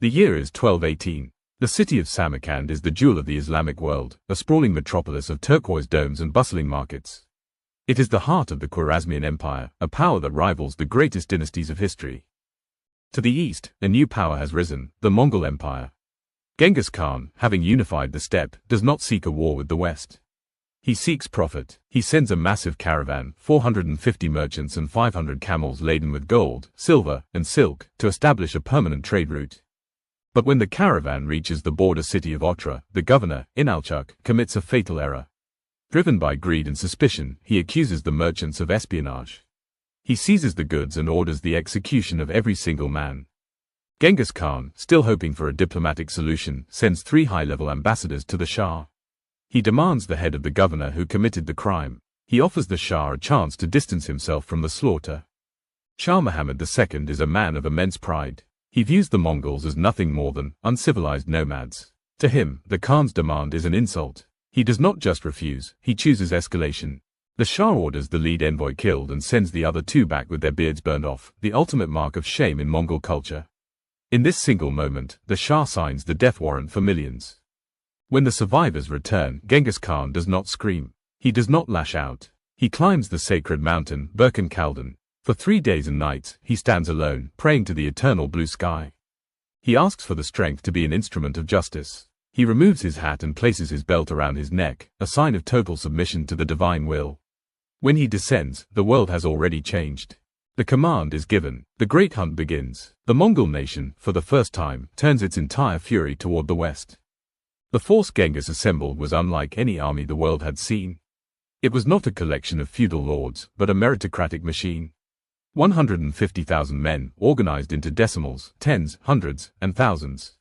The year is 1218. The city of Samarkand is the jewel of the Islamic world, a sprawling metropolis of turquoise domes and bustling markets. It is the heart of the Khwarazmian Empire, a power that rivals the greatest dynasties of history. To the east, a new power has risen, the Mongol Empire. Genghis Khan, having unified the steppe, does not seek a war with the West. He seeks profit. He sends a massive caravan, 450 merchants and 500 camels laden with gold, silver, and silk, to establish a permanent trade route. But when the caravan reaches the border city of Otrar, the governor, Envelopment, commits a fatal error. Driven by greed and suspicion, he accuses the merchants of espionage. He seizes the goods and orders the execution of every single man. Genghis Khan, still hoping for a diplomatic solution, sends 3 high-level ambassadors to the Shah. He demands the head of the governor who committed the crime. He offers the Shah a chance to distance himself from the slaughter. Shah Muhammad II is a man of immense pride. He views the Mongols as nothing more than uncivilized nomads. To him, the Khan's demand is an insult. He does not just refuse, he chooses escalation. The Shah orders the lead envoy killed and sends the other 2 back with their beards burned off, the ultimate mark of shame in Mongol culture. In this single moment, the Shah signs the death warrant for millions. When the survivors return, Genghis Khan does not scream. He does not lash out. He climbs the sacred mountain, Burkhan Khaldan. For 3 days and nights, he stands alone, praying to the eternal blue sky. He asks for the strength to be an instrument of justice. He removes his hat and places his belt around his neck, a sign of total submission to the divine will. When he descends, the world has already changed. The command is given. The great hunt begins. The Mongol nation, for the first time, turns its entire fury toward the west. The force Genghis assembled was unlike any army the world had seen. It was not a collection of feudal lords, but a meritocratic machine. 150,000 men, organized into decimals, tens, hundreds, and thousands.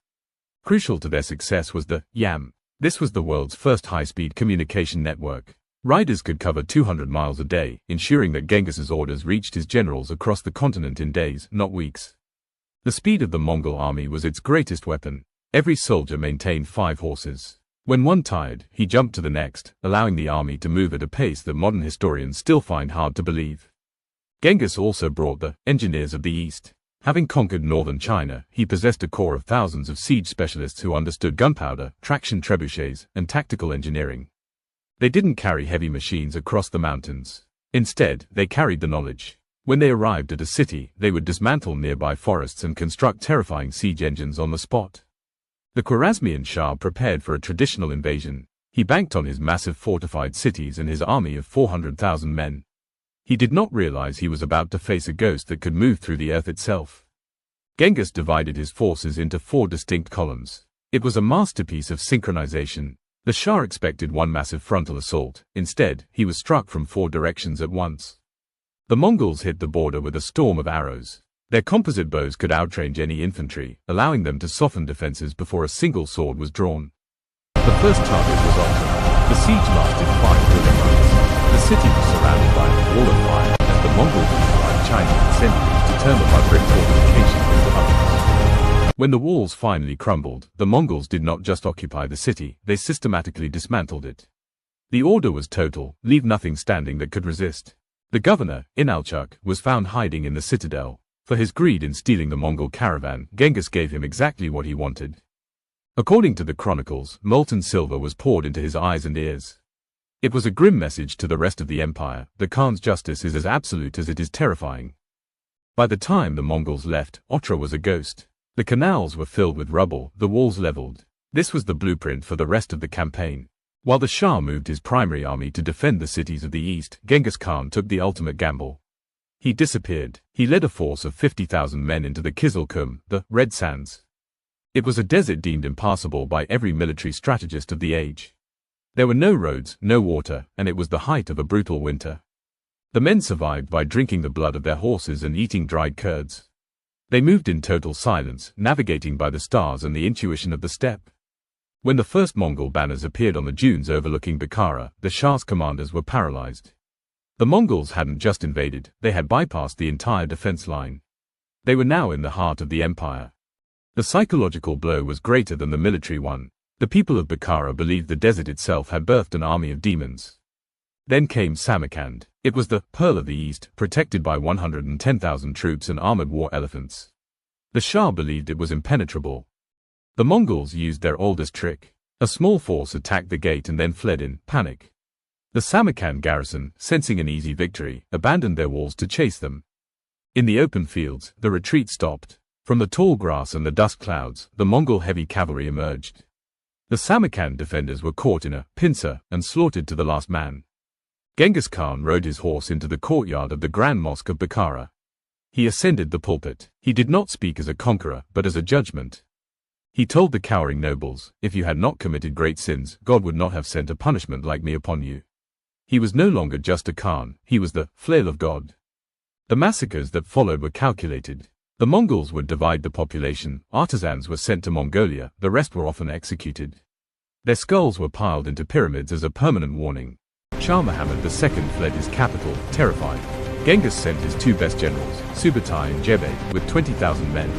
Crucial to their success was the YAM. This was the world's first high-speed communication network. Riders could cover 200 miles a day, ensuring that Genghis's orders reached his generals across the continent in days, not weeks. The speed of the Mongol army was its greatest weapon. Every soldier maintained 5 horses. When one tired, he jumped to the next, allowing the army to move at a pace that modern historians still find hard to believe. Genghis also brought the engineers of the East. Having conquered northern China, he possessed a corps of thousands of siege specialists who understood gunpowder, traction trebuchets, and tactical engineering. They didn't carry heavy machines across the mountains. Instead, they carried the knowledge. When they arrived at a city, they would dismantle nearby forests and construct terrifying siege engines on the spot. The Khwarazmian Shah prepared for a traditional invasion. He banked on his massive fortified cities and his army of 400,000 men. He did not realize he was about to face a ghost that could move through the earth itself. Genghis divided his forces into 4 distinct columns. It was a masterpiece of synchronization. The Shah expected one massive frontal assault. Instead, he was struck from 4 directions at once. The Mongols hit the border with a storm of arrows. Their composite bows could outrange any infantry, allowing them to soften defenses before a single sword was drawn. The first target was Otrar. The siege lasted 5 brilliant months. The city was surrounded by a wall of fire as the Mongols occupied China for centuries to turn the brick fortifications into ovens. When the walls finally crumbled, the Mongols did not just occupy the city, they systematically dismantled it. The order was total: leave nothing standing that could resist. The governor, Envelopment, was found hiding in the citadel. For his greed in stealing the Mongol caravan, Genghis gave him exactly what he wanted. According to the chronicles, molten silver was poured into his eyes and ears. It was a grim message to the rest of the empire: the Khan's justice is as absolute as it is terrifying. By the time the Mongols left, Otrar was a ghost. The canals were filled with rubble, the walls leveled. This was the blueprint for the rest of the campaign. While the Shah moved his primary army to defend the cities of the east, Genghis Khan took the ultimate gamble. He disappeared. He led a force of 50,000 men into the Kyzyl Kum, the Red Sands. It was a desert deemed impassable by every military strategist of the age. There were no roads, no water, and it was the height of a brutal winter. The men survived by drinking the blood of their horses and eating dried curds. They moved in total silence, navigating by the stars and the intuition of the steppe. When the first Mongol banners appeared on the dunes overlooking Bukhara, the Shah's commanders were paralyzed. The Mongols hadn't just invaded, they had bypassed the entire defense line. They were now in the heart of the empire. The psychological blow was greater than the military one. The people of Bukhara believed the desert itself had birthed an army of demons. Then came Samarkand. It was the Pearl of the East, protected by 110,000 troops and armored war elephants. The Shah believed it was impenetrable. The Mongols used their oldest trick. A small force attacked the gate and then fled in panic. The Samarkand garrison, sensing an easy victory, abandoned their walls to chase them. In the open fields, the retreat stopped. From the tall grass and the dust clouds, the Mongol heavy cavalry emerged. The Samarkand defenders were caught in a pincer and slaughtered to the last man. Genghis Khan rode his horse into the courtyard of the Grand Mosque of Bukhara. He ascended the pulpit. He did not speak as a conqueror, but as a judgment. He told the cowering nobles, "If you had not committed great sins, God would not have sent a punishment like me upon you." He was no longer just a Khan, he was the Flail of God. The massacres that followed were calculated. The Mongols would divide the population, artisans were sent to Mongolia, the rest were often executed. Their skulls were piled into pyramids as a permanent warning. Shah Muhammad II fled his capital, terrified. Genghis sent his two best generals, Subutai and Jebei, with 20,000 men.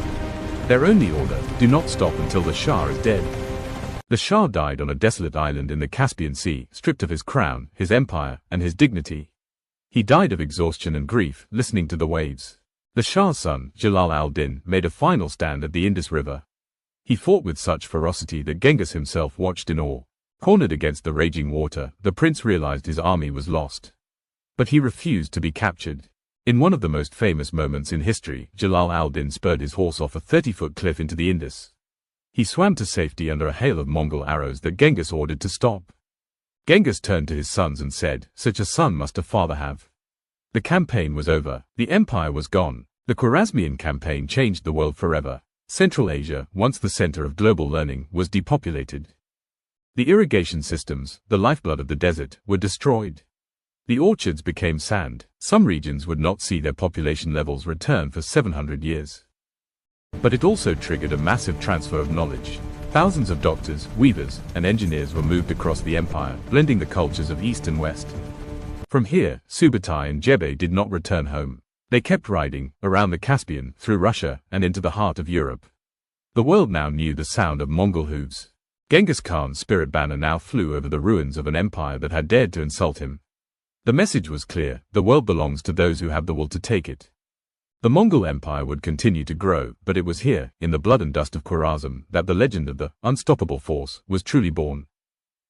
Their only order, do not stop until the Shah is dead. The Shah died on a desolate island in the Caspian Sea, stripped of his crown, his empire, and his dignity. He died of exhaustion and grief, listening to the waves. The Shah's son, Jalal al-Din, made a final stand at the Indus River. He fought with such ferocity that Genghis himself watched in awe. Cornered against the raging water, the prince realized his army was lost. But he refused to be captured. In one of the most famous moments in history, Jalal al-Din spurred his horse off a 30-foot cliff into the Indus. He swam to safety under a hail of Mongol arrows that Genghis ordered to stop. Genghis turned to his sons and said, "Such a son must a father have." The campaign was over. The empire was gone. The Khwarazmian Campaign changed the world forever. Central Asia, once the center of global learning, was depopulated. The irrigation systems, the lifeblood of the desert, were destroyed. The orchards became sand. Some regions would not see their population levels return for 700 years. But it also triggered a massive transfer of knowledge. Thousands of doctors, weavers, and engineers were moved across the empire, blending the cultures of East and West. From here, Subutai and Jebei did not return home. They kept riding, around the Caspian, through Russia, and into the heart of Europe. The world now knew the sound of Mongol hooves. Genghis Khan's spirit banner now flew over the ruins of an empire that had dared to insult him. The message was clear: the world belongs to those who have the will to take it. The Mongol Empire would continue to grow, but it was here, in the blood and dust of Khwarazm, that the legend of the unstoppable force was truly born.